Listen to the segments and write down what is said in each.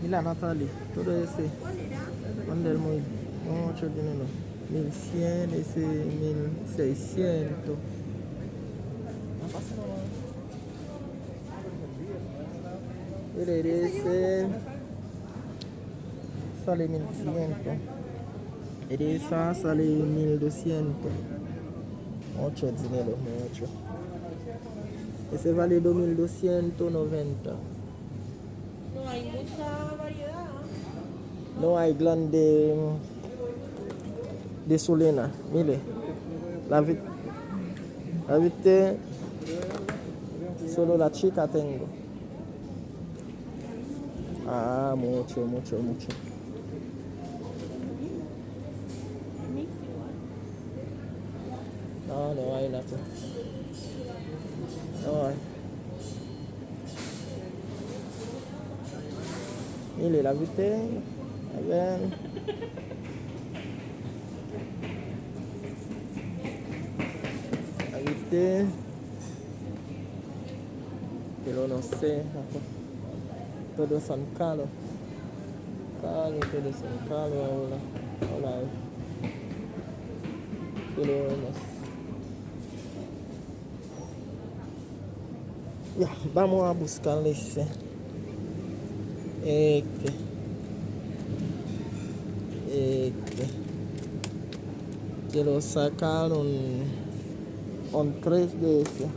Y la Natalie, todo ese. ¿Dónde el muy? Mucho dinero. 1100, ese 1600. Mire, ese sale 1500. Esa sale 1200. Mucho dinero, mucho. Ese vale 2290. No hay mucha variedad. No hay glan de Solena. Mire, la viste, solo la chica tengo. Ah, mucho, mucho, mucho. No, no hay nada. No hay. Mire, la viste. A ver. La viste. Pero no sé. Todos son caros. Todos son caros ahora. Ahora. Pero no sé. Ya, vamos a buscar ese. Que lo sacaron on 3 de ese.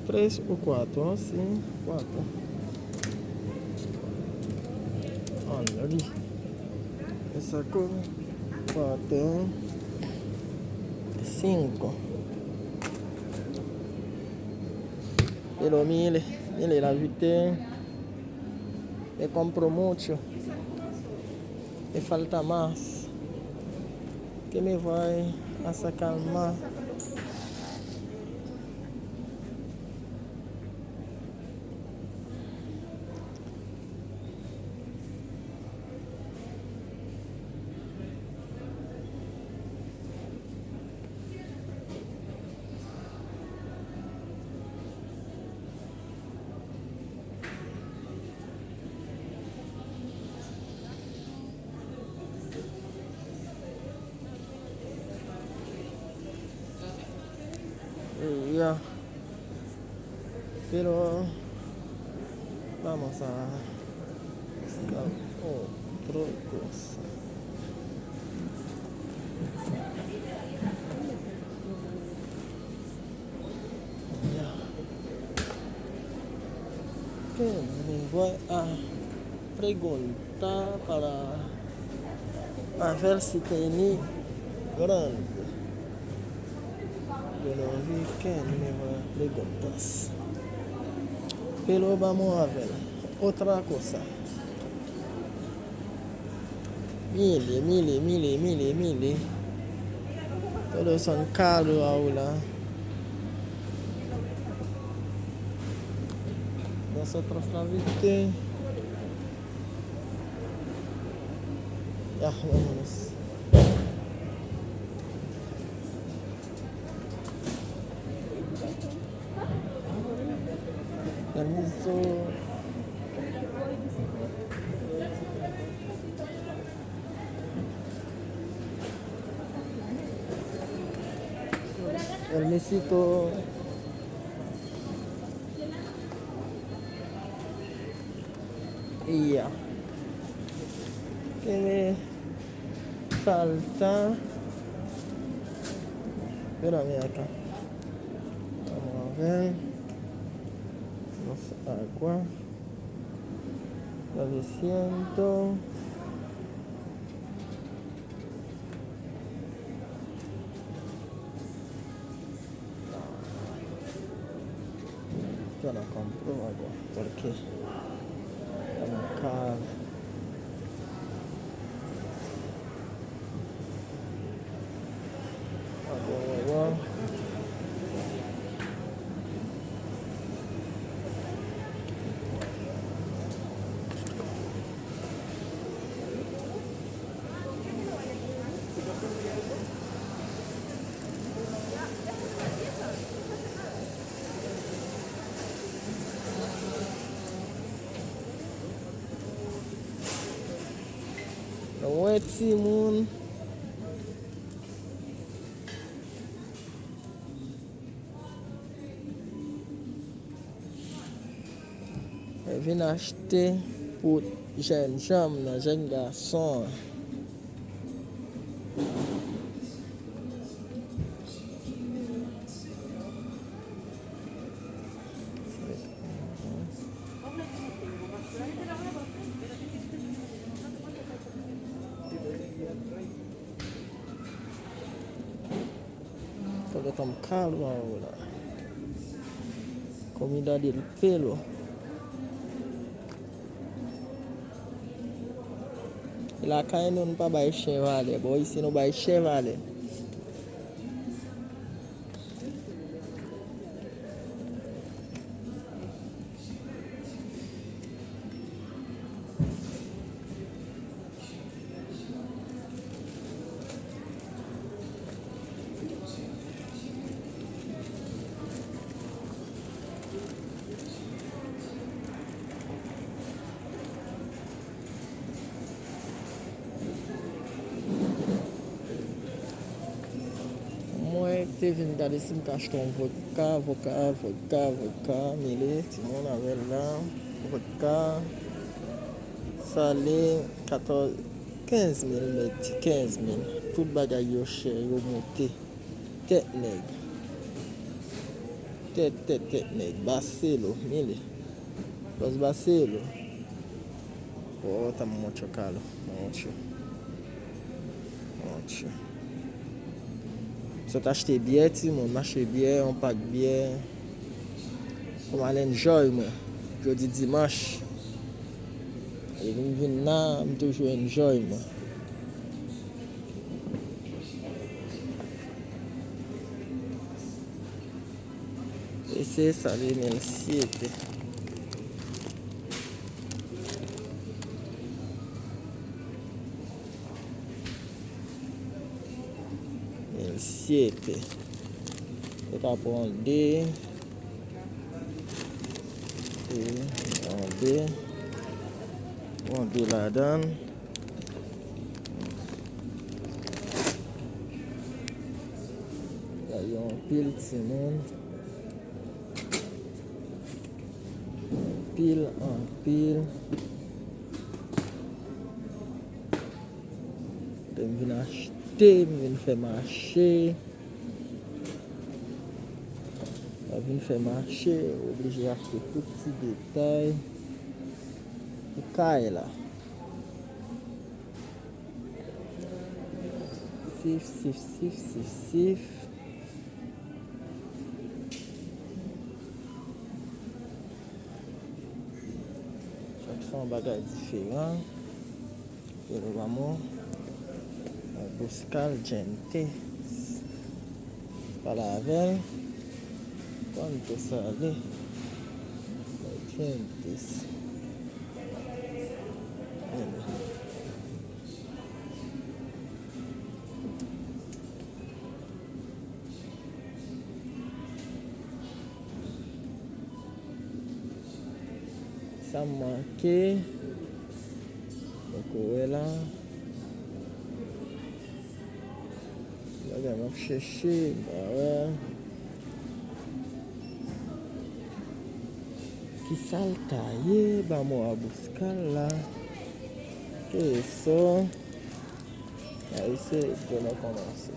3 o 4, sí, 4. Ándale. Me sacó 4, 5. Pero mire, la viste. Me compro mucho. Me falta más. ¿Qué me va a sacar más? Ya. Pero vamos a buscar otra cosa. Ya. Que me voy a preguntar para ver si tenía grande. Yo no vi que me va a preguntar. Pero vamos a ver otra cosa. Mille. Todos son caros ahora. Nosotros la viste. Ya, vámonos. Permiso. Permisito. Y ya. ¿Qué me falta? Espérame acá. Vamos a ver. Agua. 900. Yo no compro agua porque es muy caro. Agua. ti moun. Vin achete pour jen jam nan jen gason. Todo tan calmo ahora. Comida del pelo. La calle non pa bay chen vale, bo isi nou bay chen vale. Mwen te vin gade si m ka achton vodka, mele, ti moun avel la, vodka, sale, 15,000 met, 15,000. Tout bagay yo chè, yo monte. Tet neg. Tet neg. Baselo, mele. Los baselo. Oh, tá mucho caro. Mucho. So t'achete biye ti moun, m'achete biye, on pak biye. Pour aller enjoy moi. Jeudi dimanche. Et je viens là, je toujours enjoy moi. Et c'est ça, les 17. Eu tá pondo onde lá dan. Aí pile de cimento. Pile en pile. Je viens acheter, je viens faire marcher. Je viens faire marcher, obligé d'acheter tout petit détail. Et caille là. Sif. Chaque fois un bagage différent. Et le vamos. Buscar gente. Para ver cuánto sale. Gentes. Ça marqué. Donc là. Olha, vamos chercher, ouais. Que saltaye, vamos a buscarla. Que eso? Ahí se yo no conoce.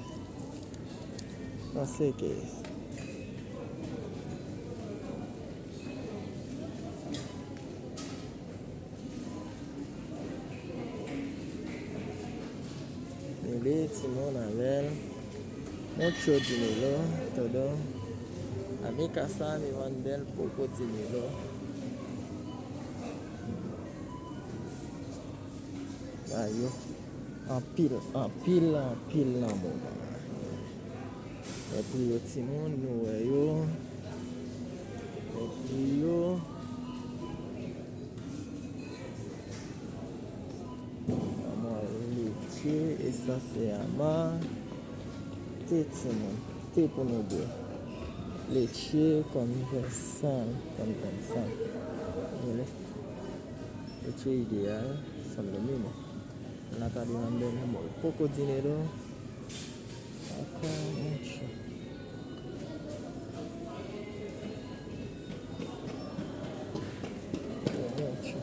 No sé qué es. Mire, Simón, a ver. Mucho dinero, todo. A mi casa me venden poco dinero. Ayo, en pile là, mon. Et puis, tout le monde, nous, et puis, et ça c'est à ma tête, thé pour nous deux. Laitier comme ça. Laitier idéal, ça me le même. La ka di nan den mol poko dine do. Aka monche. Monche.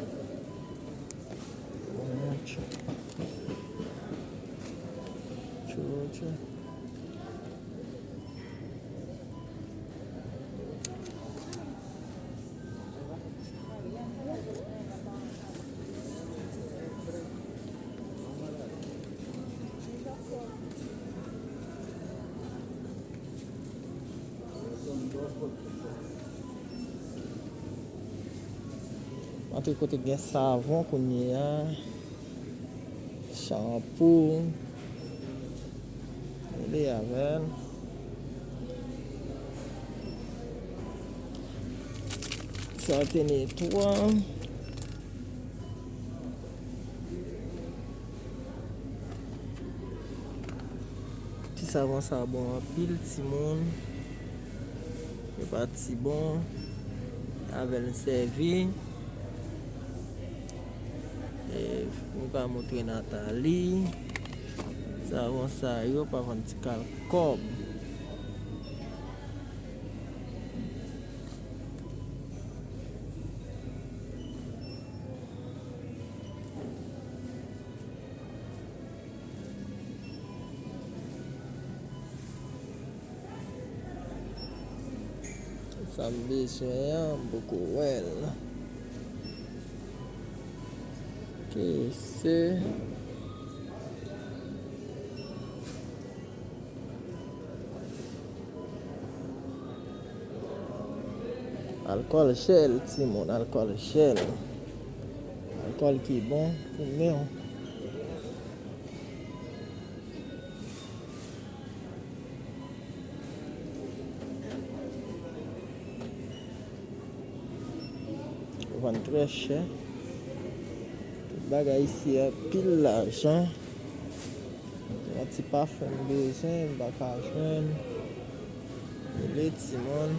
Monche. Chocho. Ante kote gen savon kounye ya. Shampoo. Ele yavel. Sante netwa. Ti savon sa bon pile ti moun. E pa ti bon. Avel servi. E mou ka montre Nathalie. Savon sa yo pa van ti kal kob. Sa bezwen beaucoup wel. Que c'est alcool Shell, ti moun, alcool Shell. Alcool qui bon pour nous. Vend très cher. Bagay ici a pile l'argent. Un petit parfum besoin, baka jwen. Le ti moun.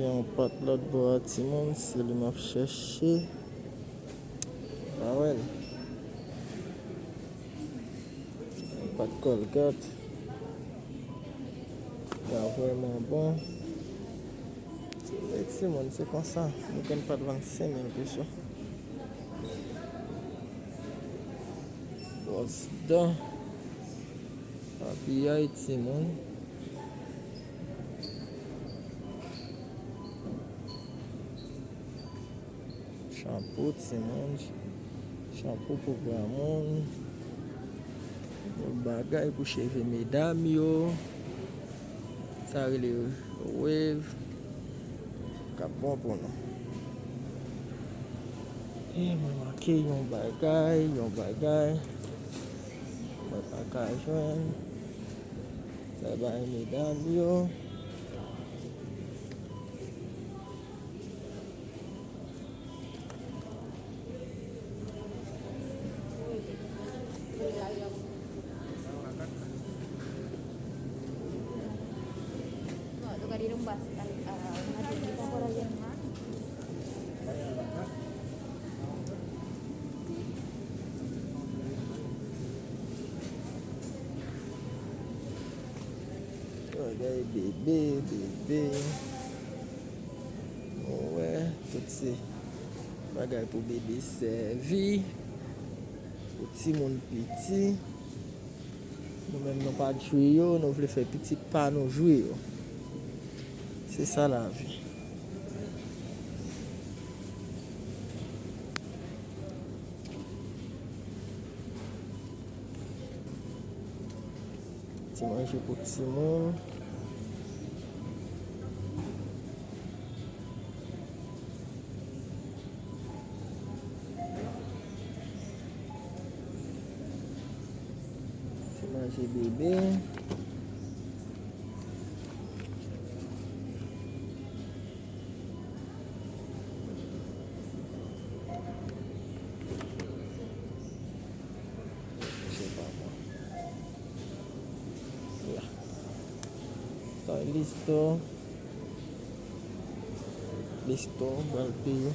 On pat l'autre bois ti moun si li m'a cherché. Ah ouais. Pas de Colgate. C'est vraiment bon. Et ti moun c'est comme ça. Nous ne pas de 25 000 pesos. Brosse dents. Papillay ti moun. Shampoo ti moun. Shampoo pour grand monde. Bagay pour cheveux mesdames yo. Ça le wave. Ka bon pour nous. Et m'a marqué yon bagay. M'a pas joindre. Bagay mesdames yo. Bagay bébé. Ouais, tout ces bagay pour bébé servi. Pour petit monde petit. Nous-mêmes, nous pas jouer, nous voulons faire petit pas nous jouer. C'est ça la vie. Petit manger pour petit monde. Manger bébé. Listo. Listo, martillo.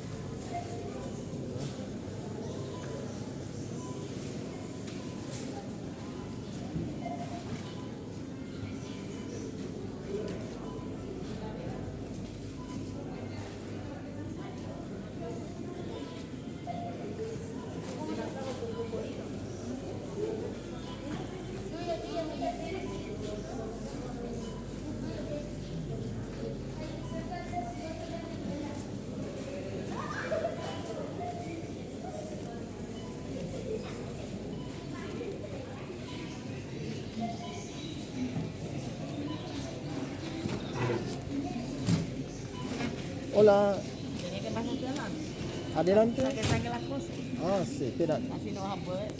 Hola, Tienes que pasarte adelante. adelante. Para que saque las cosas. Ah, sí, espera. Así no vas a poder.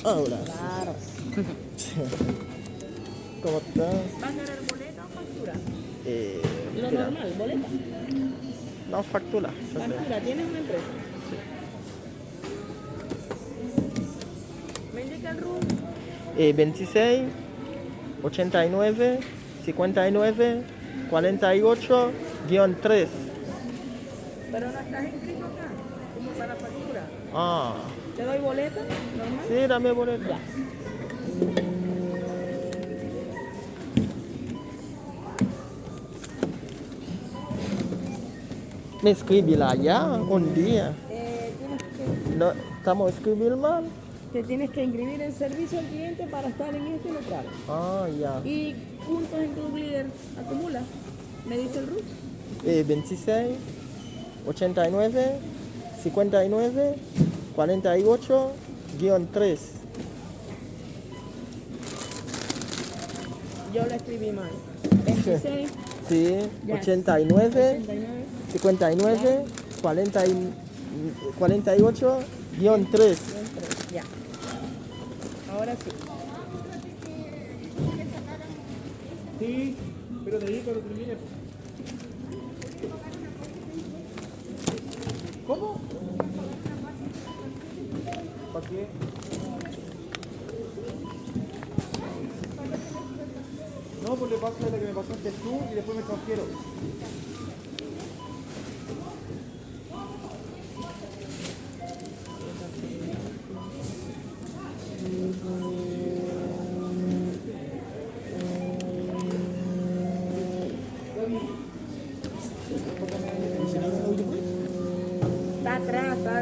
Ahora. Claro. ¿Cómo está? ¿Vas a querer boleta o factura? Lo Espera. normal, boleta. No, factura. Factura, ¿tienes una empresa? ¿Me indica el room? 26, 89, 59, 48, guión 3. Pero no estás inscrito acá, como para factura. Ah, ¿Te doy boleta? ¿Normal? sí, dame boleto. Ya. Me escribí la ya un día. No, estamos escribiendo mal. Te tienes que inscribir en servicio al cliente para estar en este local. Ah, ya. Y puntos en Club Líder acumula. ¿Me dice el RUT? 26, 89, 59, 48, guión 3. Yo lo escribí mal. 26, Sí, Ya. 89, 89. 59, 48, guión 3. Ya. Ahora sí. Sí, pero de ahí cuando termine. ¿Cómo? ¿Para qué? No, pues le paso la que me pasaste tú y después me transfiero. Está atrás, está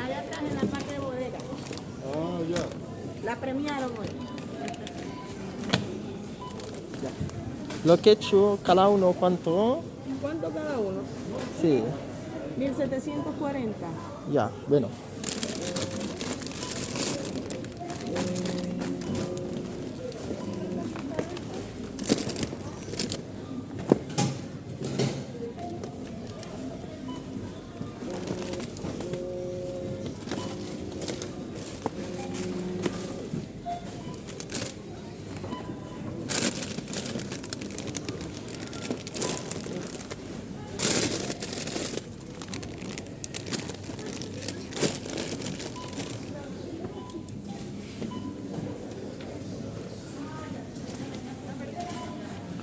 allá atrás en la parte de bodega. Ah, ya. La premiaron hoy. Lo que he hecho, cada uno, ¿cuánto? ¿Cuánto cada uno? Sí, 1740. ya, bueno.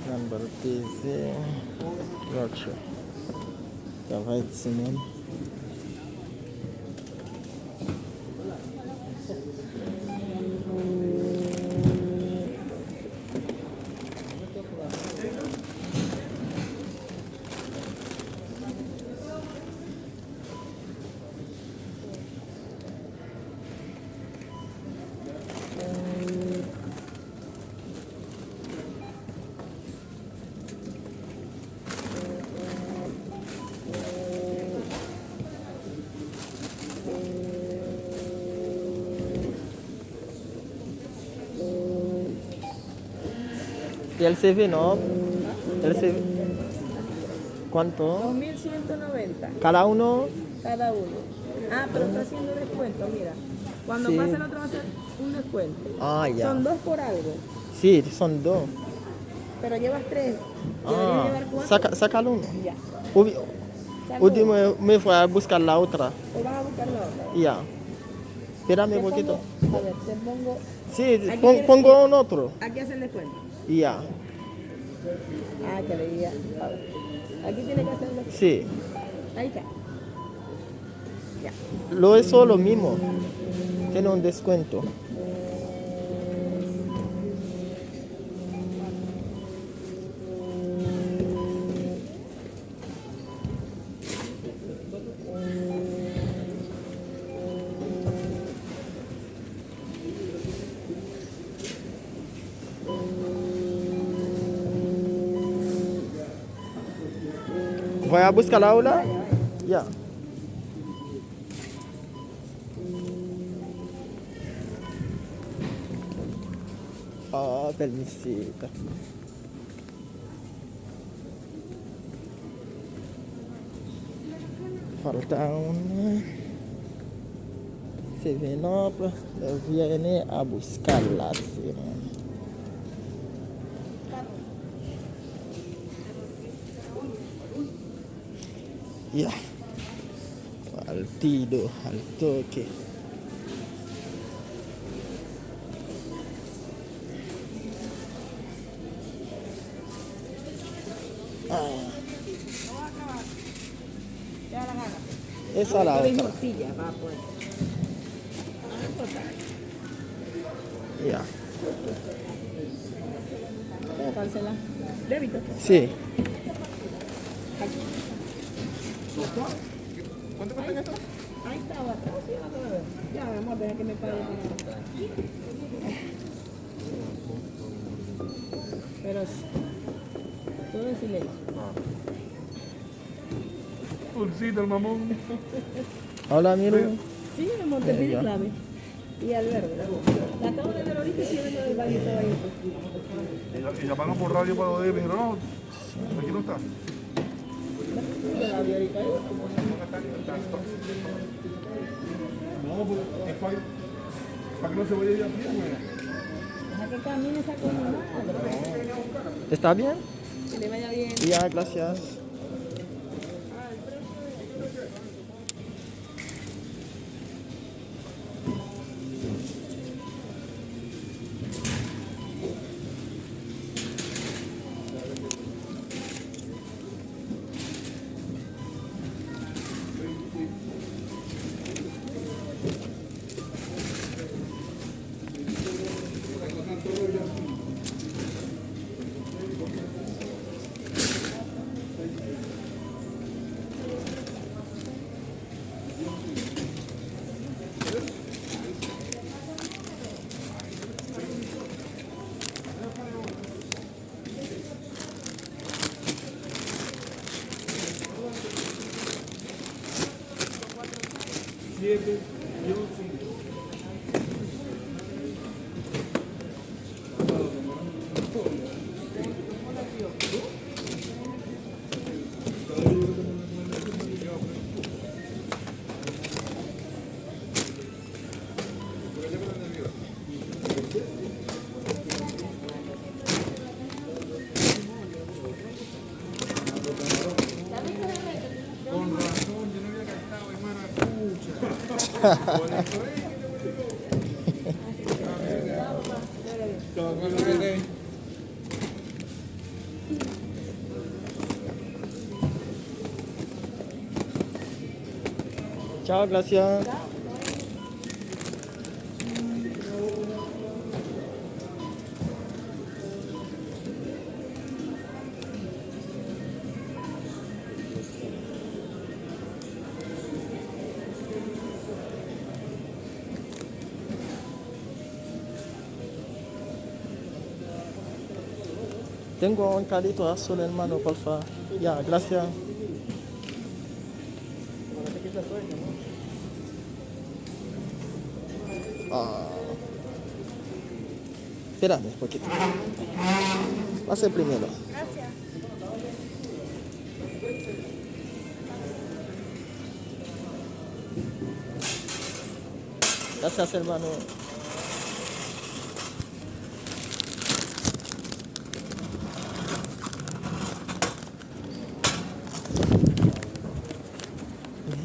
Number 8. Ça va être semaine. ¿Y el CV no? ¿El CV? ¿Cuánto? 2190 ¿Cada uno? cada uno. Ah, pero está haciendo descuento, mira. Cuando Sí. pase el otro va a ser un descuento. Ah, ya. Son 2 por algo, Sí, son dos. pero llevas 3. Deberías Ah, llevar 4. sácalo uno. Ya. Saca Último uno. me fue a buscar la otra. O vas a buscar la otra. Ya. Espérame Te un poquito. pongo- a ver, te pongo Sí, Aquí tiene- pongo un otro. Aquí hace el descuento. Y ya. Ah, que le diga. Aquí tiene que hacerlo. Sí. Ahí está. Ya. Lo es lo mismo. Tiene un descuento. Voy a buscar la aula. Ya. Ah, permisito. Falta una. Seven Up. Viene a buscarla. Sí. Ya. Al tiro, al toque. Ya la gana. Esa la Yo dije otra. silla, va a poder. No importa. Ya. ¿Puedo cancelar? Débito. Sí. ¿Cuánto cuesta esto? Ahí estaba. Sí, vamos a ver. Ya, mi amor, deja que me pague. Pero todo en silencio. Pulsito, el mamón. Hola, miro. Sí, mi amor, te pide Ya. clave. Y al verde. La acabo de ver ahorita y viendo el baño estaba ahí. Y llamaron por radio para poder. Me dijeron, no, aquí no está. No, pues es para que no se vaya a pie, güey. Deja que camine esa comunidad. ¿Está bien? Que le vaya bien. Ya, gracias. Chao, gracias. Tengo un carrito azul, hermano, por favor. Ya, gracias. Ah. Espérame un poquito. Pase primero. Gracias, hermano.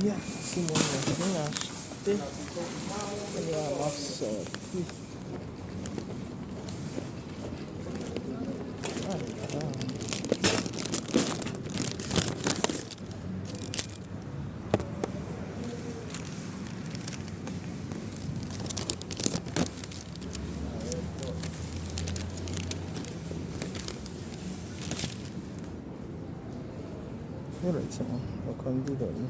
Ya, semuanya. Ya, masuk. Son, lo convido, ¿no?